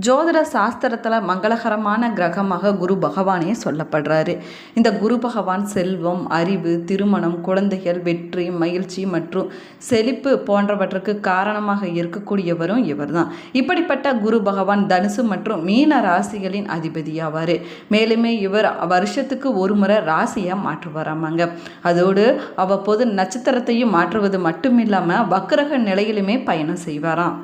ஜோதிட சாஸ்திரத்தில் மங்களகரமான கிரகமாக குரு பகவானே சொல்லப்படுறாரு. இந்த குரு பகவான் செல்வம், அறிவு, திருமணம், குழந்தைகள், வெற்றி, மகிழ்ச்சி மற்றும் செழிப்பு போன்றவற்றுக்கு காரணமாக இருக்கக்கூடியவரும் இவர் தான். இப்படிப்பட்ட குரு பகவான் தனுசு மற்றும் மீன ராசிகளின் அதிபதியாவார். மேலுமே இவர் வருஷத்துக்கு ஒரு முறை ராசியை மாற்றுவாராமாங்க. அதோடு அவ்வப்போது நட்சத்திரத்தையும் மாற்றுவது மட்டுமில்லாமல் வக்கிரக நிலையிலுமே பயணம் செய்வாராம்.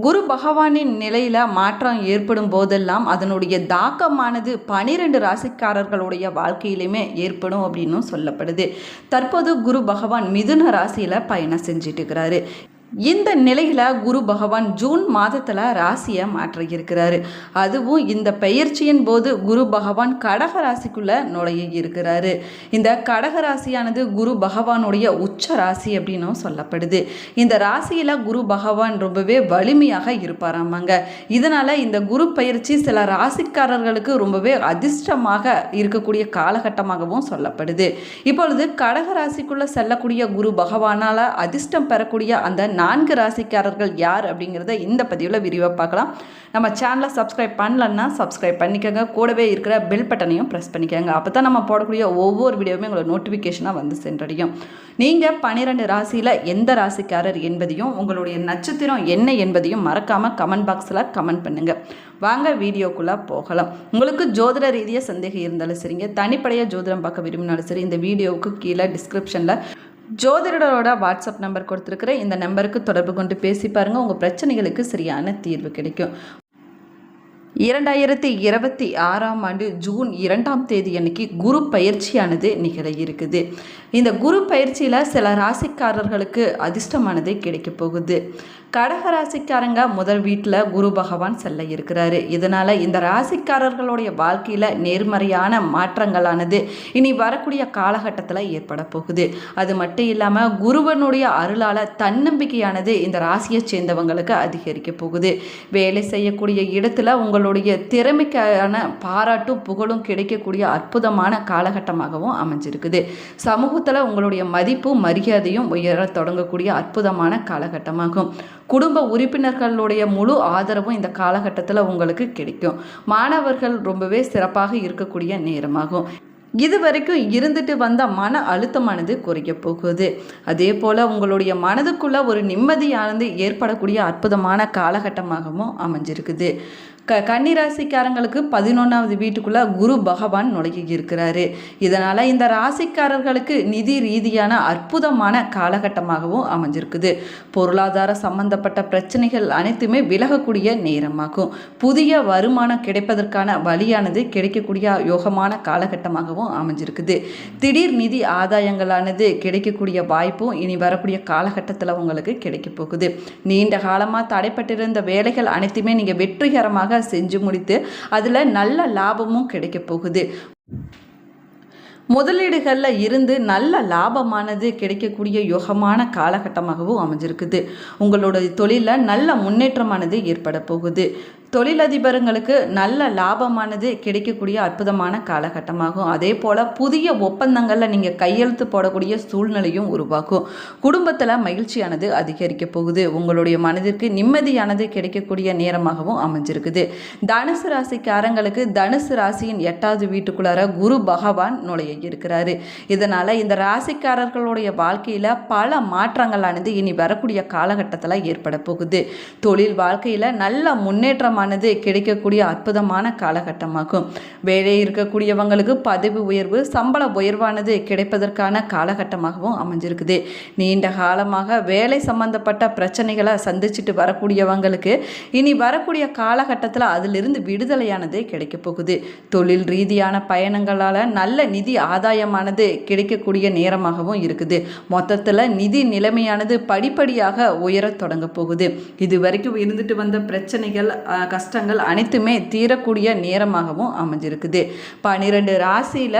குரு பகவானின் நிலையில் மாற்றம் ஏற்படும் போதெல்லாம் அதனுடைய தாக்கமானது 12 ராசிக்காரர்களுடைய வாழ்க்கையிலுமே ஏற்படும் அப்படின்னும் சொல்லப்படுது. தற்போது குரு பகவான் மிதுன ராசியில் பயணம் செஞ்சிட்டு இருக்கிறாரு. இந்த நிலையில் குரு பகவான் ஜூன் மாதத்தில் ராசியை மாற்ற இருக்கிறாரு. அதுவும் இந்த பெயர்ச்சியின் போது குரு பகவான் கடக ராசிக்குள்ளே நுழைய இருக்கிறாரு. இந்த கடக ராசியானது குரு பகவானுடைய உச்ச ராசி அப்படின்னும் சொல்லப்படுது. இந்த ராசியில் குரு பகவான் ரொம்பவே வலிமையாக இருப்பாராமாங்க. இதனால் இந்த குரு பயிற்சி சில ராசிக்காரர்களுக்கு ரொம்பவே அதிர்ஷ்டமாக இருக்கக்கூடிய காலகட்டமாகவும் சொல்லப்படுது. இப்பொழுது கடக ராசிக்குள்ளே செல்லக்கூடிய குரு பகவானால் அதிர்ஷ்டம் பெறக்கூடிய அந்த 4 ராசிக்காரர்கள் யார் அப்படிங்கிறத இந்த பதிவில் விரிவாக பார்க்கலாம். நம்ம சேனலை சப்ஸ்கிரைப் பண்ணலன்னா சப்ஸ்கிரைப் பண்ணிக்கோங்க. கூடவே இருக்கிற பெல் பட்டனையும் ப்ரெஸ் பண்ணிக்கோங்க. அப்போ தான் நம்ம போடக்கூடிய ஒவ்வொரு வீடியோவுமே உங்களோட நோட்டிஃபிகேஷனாக வந்து சென்றடையும். நீங்கள் 12 ராசியில் எந்த ராசிக்காரர் என்பதையும் உங்களுடைய நட்சத்திரம் என்ன என்பதையும் மறக்காமல் கமெண்ட் பாக்ஸில் கமெண்ட் பண்ணுங்கள். வாங்க வீடியோக்குள்ளே போகலாம். உங்களுக்கு ஜோதிட ரீதியாக சந்தேகம் இருந்தாலும் சரிங்க, தனிப்படையாக ஜோதிடம் பார்க்க விரும்பினாலும் சரி, இந்த வீடியோவுக்கு கீழே டிஸ்கிரிப்ஷனில் ஜோதிடரோட வாட்ஸ்அப் நம்பர் கொடுத்துருக்குறேன். இந்த நம்பருக்கு தொடர்பு கொண்டு பேசி பாருங்கள். உங்கள் பிரச்சனைகளுக்கு சரியான தீர்வு கிடைக்கும். 2026 ஜூன் 2 அன்னைக்கு குரு பயிற்சியானது நிகழ இருக்குது. இந்த குரு பயிற்சியில் சில ராசிக்காரர்களுக்கு அதிர்ஷ்டமானது கிடைக்க போகுது. கடக ராசிக்காரங்க முதல் வீட்டில் குரு பகவான் செல்ல இருக்கிறாரு. இதனால் இந்த ராசிக்காரர்களுடைய வாழ்க்கையில் நேர்மறையான மாற்றங்களானது இனி வரக்கூடிய காலகட்டத்தில் ஏற்பட போகுது. அது மட்டும் இல்லாமல் குருவனுடைய அருளால் தன்னம்பிக்கையானது இந்த ராசியை சேர்ந்தவங்களுக்கு அதிகரிக்க போகுது. வேலை செய்யக்கூடிய இடத்துல உங்களுடைய திறமைக்கான பாராட்டும் புகழும் கிடைக்கக்கூடிய அற்புதமான காலகட்டமாகவும் அமைஞ்சிருக்குது. சமூகத்தில் உங்களுடைய மதிப்பும் மரியாதையும் உயர தொடங்கக்கூடிய அற்புதமான காலகட்டமாகும். குடும்ப உறுப்பினர்களுடைய முழு ஆதரவும் இந்த காலகட்டத்தில் உங்களுக்கு கிடைக்கும். மாணவர்கள் ரொம்பவே சிறப்பாக இருக்கக்கூடிய நேரமாகும். இது வரைக்கும் இருந்துட்டு வந்த மன அழுத்தமானது குறைய போகுது. அதே போல் உங்களுடைய மனதுக்குள்ள ஒரு நிம்மதியானது ஏற்படக்கூடிய அற்புதமான காலகட்டமாகவும் அமைஞ்சிருக்குது. கன்னிராசிக்காரங்களுக்கு 11வது வீட்டுக்குள்ளே குரு பகவான் நுழைய இருக்கிறாரு. இதனால் இந்த ராசிக்காரர்களுக்கு நிதி ரீதியான அற்புதமான காலகட்டமாகவும் அமைஞ்சிருக்குது. பொருளாதார சம்பந்தப்பட்ட பிரச்சனைகள் அனைத்துமே விலகக்கூடிய நேரமாகும். புதிய வருமானம் கிடைப்பதற்கான வழியானது கிடைக்கக்கூடிய யோகமான காலகட்டமாகவும் அமைஞ்சிருக்குது. திடீர் நிதி ஆதாயங்களானது கிடைக்கக்கூடிய வாய்ப்பும் இனி வரக்கூடிய காலகட்டத்தில் உங்களுக்கு கிடைக்க போகுது. நீண்ட காலமாக தடைப்பட்டிருந்த வேலைகள் அனைத்துமே நீங்கள் வெற்றிகரமாக செஞ்சு முடித்து அதில் நல்ல லாபமும் கிடைக்க போகுது. முதலீடுகளில் இருந்து நல்ல லாபமானது கிடைக்கக்கூடிய யோகமான காலகட்டமாகவும் அமைஞ்சிருக்குது. உங்களோட தொழிலில் நல்ல முன்னேற்றமானது ஏற்பட போகுது. தொழிலதிபர்களுக்கு நல்ல லாபமானது கிடைக்கக்கூடிய அற்புதமான காலகட்டமாகும். அதே போல் புதிய ஒப்பந்தங்களில் நீங்கள் கையெழுத்து போடக்கூடிய சூழ்நிலையும் உருவாக்கும். குடும்பத்தில் மகிழ்ச்சியானது அதிகரிக்க போகுது. உங்களுடைய மனதிற்கு நிம்மதியானது கிடைக்கக்கூடிய நேரமாகவும் அமைஞ்சிருக்குது. தனுசு ராசிக்காரங்களுக்கு தனுசு ராசியின் 8வது வீட்டுக்குள்ளார குரு பகவான் நுழைய இருக்கிறாரு. இதனால் இந்த ராசிக்காரர்களுடைய வாழ்க்கையில் பல மாற்றங்களானது இனி வரக்கூடிய காலகட்டத்தில் ஏற்பட போகுது. தொழில் வாழ்க்கையில் நல்ல முன்னேற்றமான கிடைக்கக்கூடிய அற்புதமான காலகட்டமாகும். வேலை இருக்கக்கூடியவங்களுக்கு பதவி உயர்வு, சம்பள உயர்வானது கிடைப்பதற்கான காலகட்டமாகவும் அமைஞ்சிருக்குது. நீண்ட காலமாக வேலை சம்பந்தப்பட்ட பிரச்சனைகளை சந்திச்சுட்டு வரக்கூடியவங்களுக்கு இனி வரக்கூடிய காலகட்டத்தில் அதிலிருந்து விடுதலையானது கிடைக்க போகுது. தொழில் ரீதியான பயணங்களால் நல்ல நிதி ஆதாயமானது கிடைக்கக்கூடிய நேரமாகவும் இருக்குது. மொத்தத்தில் நிதி நிலைமையானது படிப்படியாக உயர தொடங்க போகுது. இது வரைக்கும் இருந்துட்டு வந்த பிரச்சனைகள், கஷ்டங்கள் அனைத்துமே தீரக்கூடிய நேரமாகவும் அமைஞ்சிருக்குது. 12 ராசியில்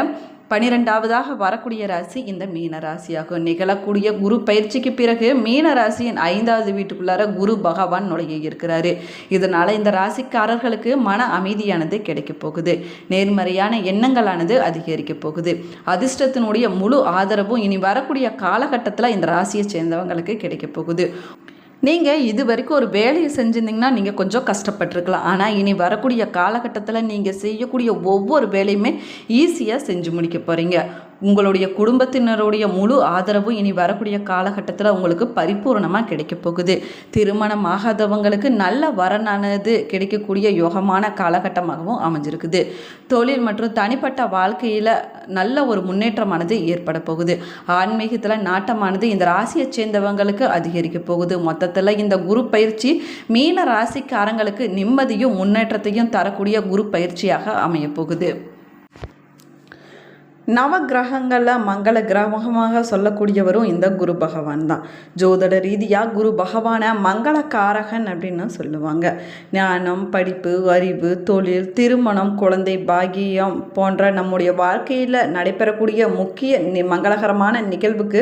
12வதாக வரக்கூடிய ராசி இந்த மீன ராசியாகும். நிகழக்கூடிய குரு பயிற்சிக்கு பிறகு மீன ராசியின் 5வது வீட்டுக்குள்ளார குரு பகவான் நுழைய இருக்கிறாரு. இதனால் இந்த ராசிக்காரர்களுக்கு மன அமைதியானது கிடைக்க போகுது. நேர்மறையான எண்ணங்களானது அதிகரிக்க போகுது. அதிர்ஷ்டத்தினுடைய முழு ஆதரவும் இனி வரக்கூடிய காலகட்டத்தில் இந்த ராசியை சேர்ந்தவங்களுக்கு கிடைக்க போகுது. நீங்கள் இது வரைக்கும் ஒரு வேலையை செஞ்சுருந்தீங்கன்னா நீங்கள் கொஞ்சம் கஷ்டப்பட்டுருக்கலாம். ஆனால் இனி வரக்கூடிய காலகட்டத்தில் நீங்கள் செய்யக்கூடிய ஒவ்வொரு வேலையுமே ஈஸியாக செஞ்சு முடிக்க போகிறீங்க. உங்களுடைய குடும்பத்தினருடைய முழு ஆதரவும் இனி வரக்கூடிய காலகட்டத்தில் உங்களுக்கு பரிபூர்ணமாக கிடைக்க போகுது. திருமணம் ஆகாதவங்களுக்கு நல்ல வரனானது கிடைக்கக்கூடிய யோகமான காலகட்டமாகவும் அமைஞ்சிருக்குது. தொழில் மற்றும் தனிப்பட்ட வாழ்க்கையில் நல்ல ஒரு முன்னேற்றமானது ஏற்பட போகுது. ஆன்மீகத்தில் நாட்டமானது இந்த ராசியை சேர்ந்தவங்களுக்கு அதிகரிக்க போகுது. மொத்தத்தில் இந்த குரு பயிற்சி மீன ராசிக்காரங்களுக்கு நிம்மதியும் முன்னேற்றத்தையும் தரக்கூடிய குரு பயிற்சியாக அமைய போகுது. நவகிரகங்களில் மங்கள கிரகமாக சொல்லக்கூடியவரும் இந்த குரு பகவான் தான். ஜோதிட ரீதியாக குரு பகவானை மங்களக்காரகன் அப்படின்னு சொல்லுவாங்க. ஞானம், படிப்பு, அறிவு, தொழில், திருமணம், குழந்தை பாக்கியம் போன்ற நம்முடைய வாழ்க்கையில் நடைபெறக்கூடிய முக்கிய மங்களகரமான நிகழ்வுக்கு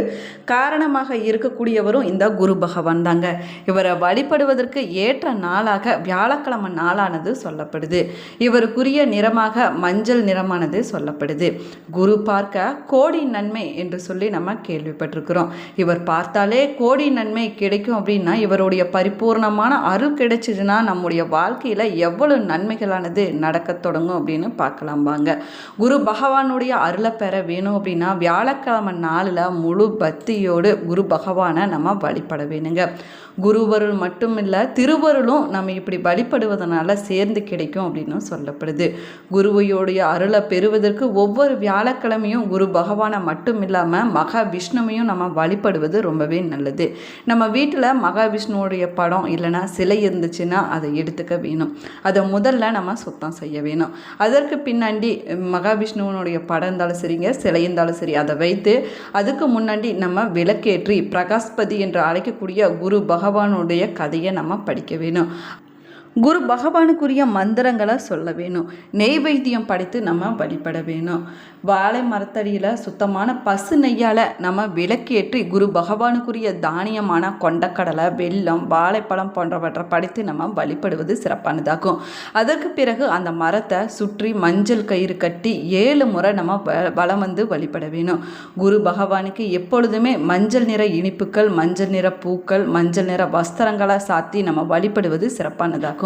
காரணமாக இருக்கக்கூடியவரும் இந்த குரு பகவான் தாங்க. இவரை வழிபடுவதற்கு ஏற்ற நாளாக வியாழக்கிழமை நாளானது சொல்லப்படுது. இவருக்குரிய நிறமாக மஞ்சள் நிறமானது சொல்லப்படுது. குரு பார்க்க கோடி நன்மை என்று சொல்லி நம்ம கேள்விப்பட்டிருக்கிறோம். இவர் பார்த்தாலே கோடி நன்மை கிடைக்கும் அப்படின்னா இவருடைய பரிபூர்ணமான அருள் கிடைச்சதுன்னா நம்முடைய வாழ்க்கையில் எவ்வளவு நன்மைகளானது நடக்க தொடங்கும் அப்படின்னு பார்க்கலாம் வாங்க. குரு பகவானுடைய அருளை பெற வேணும் அப்படின்னா வியாழக்கிழமை நாளில் முழு பக்தியோடு குரு பகவானை நம்ம வழிபட வேணுங்க. குருவருள் மட்டும் இல்லை, திருவருளும் நம்ம இப்படி வழிபடுவதனால சேர்ந்து கிடைக்கும் அப்படின்னு சொல்லப்படுது. குருவையோடைய அருளை பெறுவதற்கு ஒவ்வொரு வியாழக்கிழமையும் குரு பகவானை மட்டும் இல்லாமல் மகாவிஷ்ணுவையும் நம்ம வழிபடுவது ரொம்பவே நல்லது. நம்ம வீட்டில் மகாவிஷ்ணுவோடைய படம் இல்லைனா சிலை இருந்துச்சுன்னா அதை எடுத்துக்க வேணும். அதை முதல்ல நம்ம சுத்தம் செய்ய வேணும். அதற்கு பின்னாடி மகாவிஷ்ணுவனுடைய படம் இருந்தாலும் சரிங்க, சிலை இருந்தாலும் சரி, அதை வைத்து அதுக்கு முன்னாடி நம்ம விளக்கேற்றி பிரகாஸ்பதி என்று அழைக்கக்கூடிய குரு பகவானுடைய கதையை நம்ம படிக்க வேணும். குரு பகவானுக்குரிய மந்திரங்களை சொல்ல வேணும். நெய்வேத்தியம் படைத்து நம்ம வழிபட வேணும். வாழை மரத்தடியில் சுத்தமான பசு நெய்யால் நம்ம விளக்கேற்றி குரு பகவானுக்குரிய தானியமான கொண்டக்கடலை, வெல்லம், வாழைப்பழம் போன்றவற்றை படைத்து நம்ம வழிபடுவது சிறப்பானதாகும். அதற்கு பிறகு அந்த மரத்தை சுற்றி மஞ்சள் கயிறு கட்டி 7 முறை நம்ம வலம் வந்து வழிபட வேணும். குரு பகவானுக்கு எப்பொழுதுமே மஞ்சள் நிற இனிப்புகள், மஞ்சள் நிற பூக்கள், மஞ்சள் நிற வஸ்திரங்களை சாத்தி நம்ம வழிபடுவது சிறப்பானதாகும்.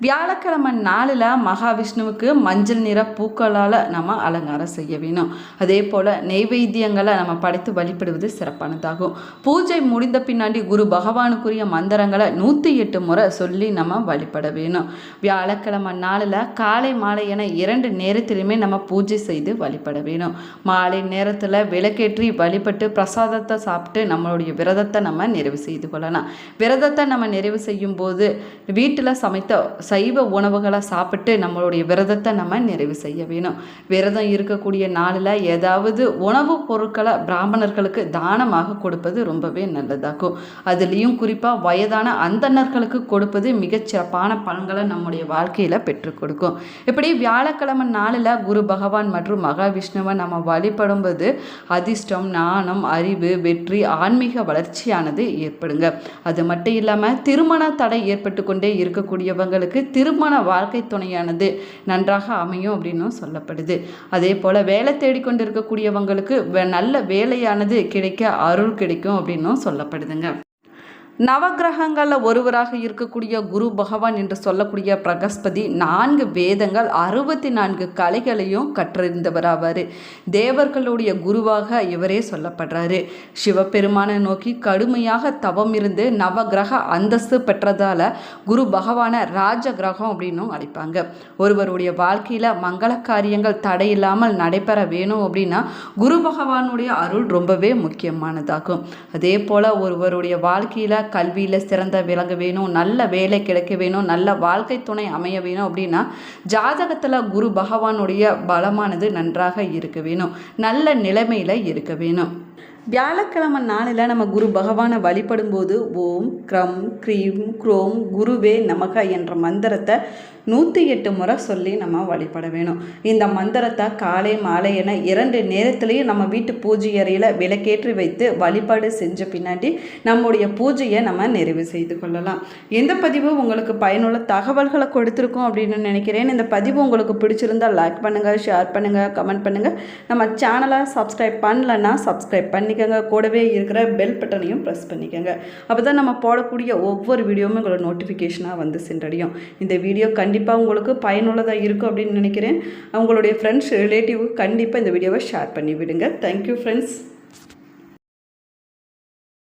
வியாழக்கிழமை நாளில் மகாவிஷ்ணுவுக்கு மஞ்சள் நிற பூக்களால் நம்ம அலங்காரம் செய்ய வேணும். அதே போல் நெய்வேத்தியங்களை நம்ம படைத்து வழிபடுவது சிறப்பானதாகும். பூஜை முடிந்த பின்னாடி குரு பகவானுக்குரிய மந்திரங்களை 108 முறை சொல்லி நம்ம வழிபட வேணும். வியாழக்கிழமை நாளில் காலை மாலை என 2 நேரத்திலுமே நம்ம பூஜை செய்து வழிபட வேணும். மாலை நேரத்தில் விளக்கேற்றி வழிபட்டு பிரசாதத்தை சாப்பிட்டு நம்மளுடைய விரதத்தை நம்ம நிறைவு செய்து கொள்ளலாம். விரதத்தை நம்ம நிறைவு செய்யும் போது வீட்டில் சமைத்த சைவ உணவுகளை சாப்பிட்டு நம்மளுடைய விரதத்தை நம்ம நிறைவு செய்ய வேணும். விரதம் இருக்கக்கூடிய நாளில் ஏதாவது உணவுப் பொருட்களை பிராமணர்களுக்கு தானமாக கொடுப்பது ரொம்பவே நல்லதாகும். அதுலேயும் குறிப்பாக வயதான அந்தணர்களுக்கு கொடுப்பது மிகச்சிறப்பான பலன்களை நம்முடைய வாழ்க்கையில் பெற்றுக் கொடுக்கும். இப்படி வியாழக்கிழமை நாளில் குரு பகவான் மற்றும் மகாவிஷ்ணுவை நம்ம வழிபடும்போது அதிர்ஷ்டம், ஞானம், அறிவு, வெற்றி, ஆன்மீக வளர்ச்சியானது ஏற்படுங்க. அது மட்டும் இல்லாமல் திருமண தடை ஏற்பட்டு கொண்டே இருக்கக்கூடியவங்களுக்கு திருமண வாழ்க்கை துணையானது நன்றாக அமையும் அப்படின்னும் சொல்லப்படுது. அதே போல் வேலை தேடிக்கொண்டு இருக்கக்கூடியவங்களுக்கு நல்ல வேலையானது கிடைக்க அருள் கிடைக்கும் அப்படின்னும் சொல்லப்படுதுங்க. நவகிரகங்களில் ஒருவராக இருக்கக்கூடிய குரு பகவான் என்று சொல்லக்கூடிய பிரகஸ்பதி 4 வேதங்கள் 64 கலைகளையும் கற்றறிந்தவராவார். தேவர்களுடைய குருவாக இவரே சொல்லப்படுறாரு. சிவபெருமானை நோக்கி கடுமையாக தவம் இருந்து நவகிரக அந்தஸ்து பெற்றதால் குரு பகவானை ராஜ கிரகம் அப்படின்னும் அழைப்பாங்க. ஒருவருடைய வாழ்க்கையில் மங்கள காரியங்கள் தடையில்லாமல் நடைபெற வேணும் அப்படின்னா குரு பகவானுடைய அருள் ரொம்பவே முக்கியமானதாகும். அதே போல் ஒருவருடைய வாழ்க்கையில் கல்வியில் சிறந்த விளங்க வேணும், நல்ல வேலை கிடைக்க வேணும், நல்ல வாழ்க்கை துணை அமைய வேணும் அப்படின்னா ஜாதகத்தில் குரு பகவானுடைய பலமானது நன்றாக இருக்க வேணும், நல்ல நிலைமையில் இருக்க வேணும். வியாழக்கிழமை நாளில் நம்ம குரு பகவானை வழிபடும் போது ஓம் க்ரம் க்ரீம் க்ரோம் குருவே நமக என்ற மந்திரத்தை 108 முறை சொல்லி நம்ம வழிபட வேணும். இந்த மந்திரத்தை காலை மாலை என 2 நேரத்திலையும் நம்ம வீட்டு பூஜை அறையில் விளக்கேற்றி வைத்து வழிபாடு செஞ்ச பின்னாடி நம்முடைய பூஜையை நம்ம நிறைவு செய்து கொள்ளலாம். இந்த பதிவு உங்களுக்கு பயனுள்ள தகவல்களை கொடுத்துருக்கோம் அப்படின்னு நினைக்கிறேன். இந்த பதிவு உங்களுக்கு பிடிச்சிருந்தால் லைக் பண்ணுங்கள், ஷேர் பண்ணுங்கள், கமெண்ட் பண்ணுங்கள். நம்ம சேனலை சப்ஸ்கிரைப் பண்ணலன்னா சப்ஸ்கிரைப் பண்ணி பண்ணிக்கோங்க. கூடவே இருக்கிற பெல் பட்டனையும் ப்ரெஸ் பண்ணிக்கோங்க. அப்போ தான் நம்ம போடக்கூடிய ஒவ்வொரு வீடியோவும் உங்களோட நோட்டிஃபிகேஷனாக வந்து சென்றடையும். இந்த வீடியோ கண்டிப்பாக உங்களுக்கு பயனுள்ளதாக இருக்கும் அப்படின்னு நினைக்கிறேன். அவங்களுடைய ஃப்ரெண்ட்ஸ் ரிலேட்டிவ் கண்டிப்பாக இந்த வீடியோவை ஷேர் பண்ணி விடுங்க. Thank you friends.